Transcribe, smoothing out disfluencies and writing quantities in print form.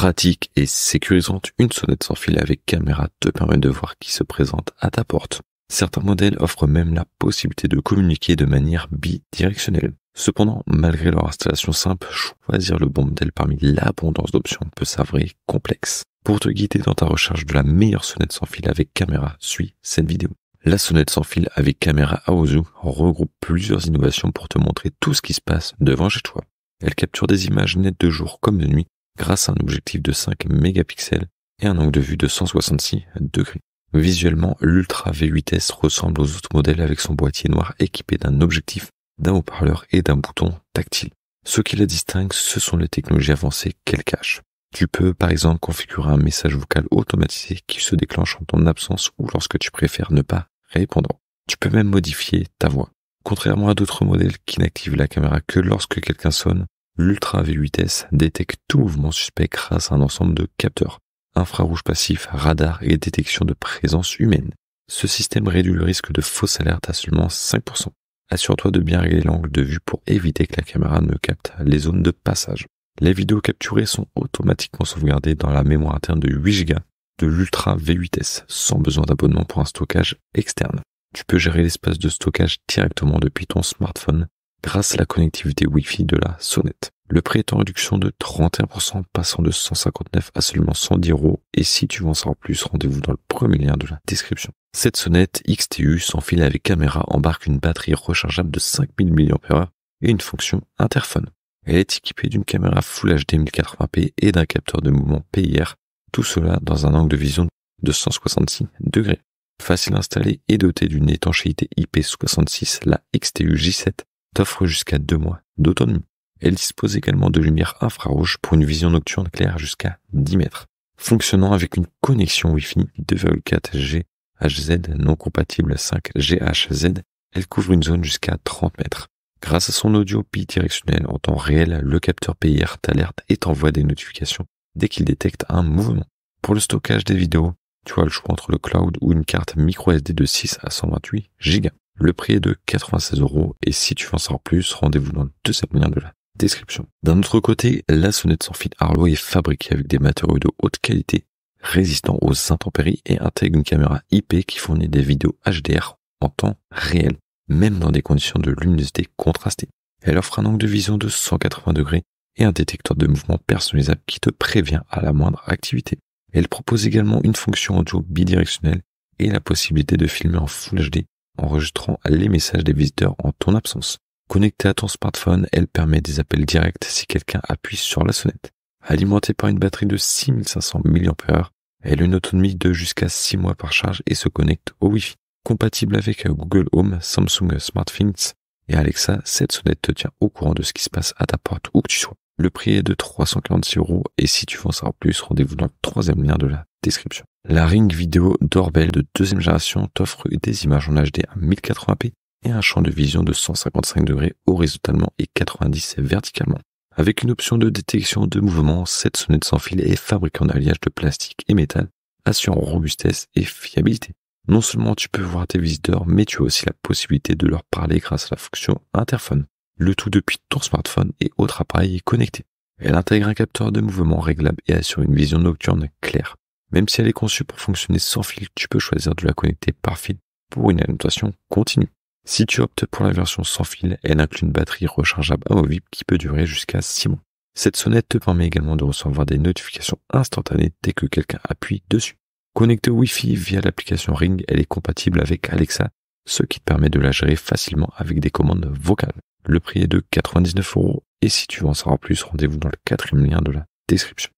Pratique et sécurisante, une sonnette sans fil avec caméra te permet de voir qui se présente à ta porte. Certains modèles offrent même la possibilité de communiquer de manière bidirectionnelle. Cependant, malgré leur installation simple, choisir le bon modèle parmi l'abondance d'options peut s'avérer complexe. Pour te guider dans ta recherche de la meilleure sonnette sans fil avec caméra, suis cette vidéo. La sonnette sans fil avec caméra Aozu regroupe plusieurs innovations pour te montrer tout ce qui se passe devant chez toi. Elle capture des images nettes de jour comme de nuit grâce à un objectif de 5 mégapixels et un angle de vue de 166 degrés. Visuellement, l'Ultra V8S ressemble aux autres modèles avec son boîtier noir équipé d'un objectif, d'un haut-parleur et d'un bouton tactile. Ce qui la distingue, ce sont les technologies avancées qu'elle cache. Tu peux par exemple configurer un message vocal automatisé qui se déclenche en ton absence ou lorsque tu préfères ne pas répondre. Tu peux même modifier ta voix. Contrairement à d'autres modèles qui n'activent la caméra que lorsque quelqu'un sonne, l'Ultra V8S détecte tout mouvement suspect grâce à un ensemble de capteurs, infrarouge passif, radar et détection de présence humaine. Ce système réduit le risque de fausse alerte à seulement 5%. Assure-toi de bien régler l'angle de vue pour éviter que la caméra ne capte les zones de passage. Les vidéos capturées sont automatiquement sauvegardées dans la mémoire interne de 8 Go de l'Ultra V8S sans besoin d'abonnement pour un stockage externe. Tu peux gérer l'espace de stockage directement depuis ton smartphone grâce à la connectivité Wi-Fi de la sonnette. Le prix est en réduction de 31%, passant de 159 à seulement 110 €. Et si tu veux en savoir plus, rendez-vous dans le premier lien de la description. Cette sonnette XTU sans fil avec caméra embarque une batterie rechargeable de 5000 mAh et une fonction interphone. Elle est équipée d'une caméra Full HD 1080p et d'un capteur de mouvement PIR, tout cela dans un angle de vision de 166 degrés. Facile à installer et dotée d'une étanchéité IP66, la XTU J7 t'offre jusqu'à 2 mois d'autonomie. Elle dispose également de lumière infrarouge pour une vision nocturne claire jusqu'à 10 mètres. Fonctionnant avec une connexion Wi-Fi 2,4 GHz non compatible 5 GHz, elle couvre une zone jusqu'à 30 mètres. Grâce à son audio bidirectionnel en temps réel, le capteur PIR t'alerte et t'envoie des notifications dès qu'il détecte un mouvement. Pour le stockage des vidéos, tu as le choix entre le cloud ou une carte microSD de 6 à 128 Go. Le prix est de 96 € et si tu veux en savoir plus, rendez-vous dans le deuxième lien de la description. D'un autre côté, la sonnette sans fil Arlo est fabriquée avec des matériaux de haute qualité, résistants aux intempéries et intègre une caméra IP qui fournit des vidéos HDR en temps réel, même dans des conditions de luminosité contrastée. Elle offre un angle de vision de 180 degrés et un détecteur de mouvement personnalisable qui te prévient à la moindre activité. Elle propose également une fonction audio bidirectionnelle et la possibilité de filmer en Full HD, enregistrant les messages des visiteurs en ton absence. Connectée à ton smartphone, elle permet des appels directs si quelqu'un appuie sur la sonnette. Alimentée par une batterie de 6500 mAh, elle a une autonomie de jusqu'à 6 mois par charge et se connecte au Wi-Fi. Compatible avec Google Home, Samsung SmartThings et Alexa, cette sonnette te tient au courant de ce qui se passe à ta porte où que tu sois. Le prix est de 346 € et si tu veux en savoir plus, rendez-vous dans le troisième lien de la description. La Ring Video Doorbell de deuxième génération t'offre des images en HD à 1080p et un champ de vision de 155 degrés horizontalement et 90 verticalement. Avec une option de détection de mouvement, cette sonnette sans fil est fabriquée en alliage de plastique et métal, assurant robustesse et fiabilité. Non seulement tu peux voir tes visiteurs, mais tu as aussi la possibilité de leur parler grâce à la fonction interphone. Le tout depuis ton smartphone et autres appareils connectés. Elle intègre un capteur de mouvement réglable et assure une vision nocturne claire. Même si elle est conçue pour fonctionner sans fil, tu peux choisir de la connecter par fil pour une alimentation continue. Si tu optes pour la version sans fil, elle inclut une batterie rechargeable amovible qui peut durer jusqu'à 6 mois. Cette sonnette te permet également de recevoir des notifications instantanées dès que quelqu'un appuie dessus. Connectée au Wi-Fi via l'application Ring, elle est compatible avec Alexa, ce qui te permet de la gérer facilement avec des commandes vocales. Le prix est de 99 € et si tu veux en savoir plus, rendez-vous dans le quatrième lien de la description.